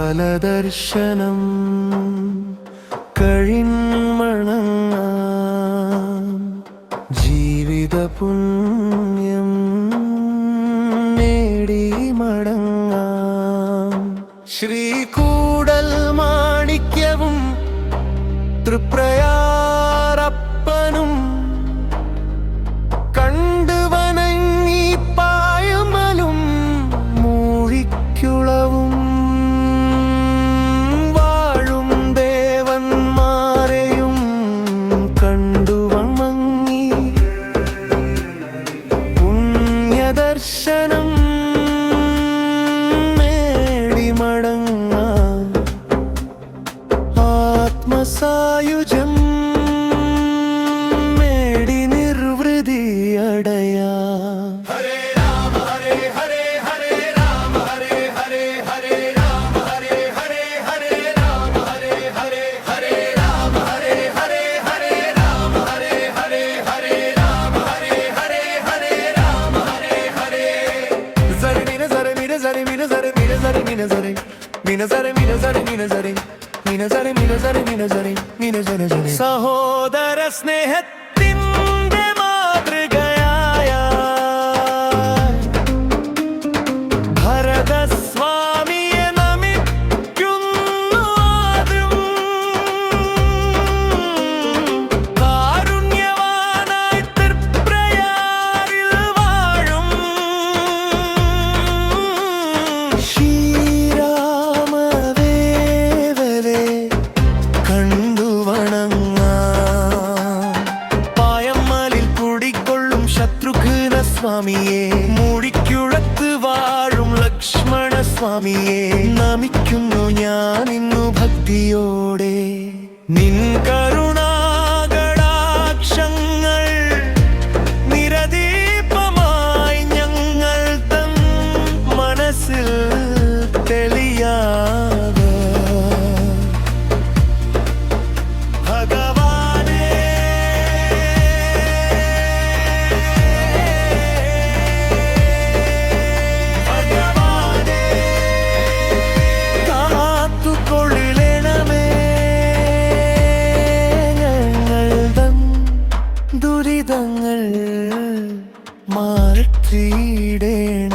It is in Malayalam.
നാലമ്പലദർശനം കഴിഞ്ഞുമണങ്ങാം, ജീവിത പുണ്യം നേടി മടങ്ങാം. ശ്രീകൂടൽ മാണിക്യവും തൃപ്രയാറപ്പനും കണ്ടു വണങ്ങി പായുമലും മൂഴിക്കുളവും ദർശനം നേടി മടങ്ങാം, ആത്മസായുജ്യം നേടി നിർവൃതി അടയാം. ഹരേ രാമ ഹരേ ഹരേ ഹരേ രാമ ഹരേ ഹരേ ഹരേ രാമ ഹരേ ഹരേ ഹരേ രാമ ഹരേ ഹരേ ഹരേ രാമ ഹരേ ഹരേ ഹരേ രാമ ഹരേ ഹരേ ഹരേ രാമ ഹരേ ഹരേ ഹരേ രാമ ഹരേ ഹരേ. സഹോദര സ്നേഹത്തിൻ്റെ മാതൃകയായ ഭരതസ്വാമിയെ നമിക്കുന്നു ആദ്യം. കാരുണ്യവാനായി തൃപ്രയാറിൽ വാഴും ശ്രീരാമദേവരെ കണ്ടു വണങ്ങാം. പായമ്മലിൽ കുടികൊള്ളും ശത്രുഘ്ന സ്വാമിയെ, മൂഴിക്കുളത്ത് വാഴും ലക്ഷ്മണ സ്വാമിയെ നമിക്കുന്നു ഞാൻ ഇന്നു ഭക്തിയോടെ. നിൻ കരുണാകടാക്ഷങ്ങൾ നിരദീപമായി ഞങ്ങൾ തൻ മനസ്സിൽ തെളിയാക. ഭഗവാനേ ഭഗവാനേ കാത്തുകൊള്ളണമേ, ഞങ്ങൾ തൻ ദുരിതങ്ങൾ മാറ്റിയിടേണം.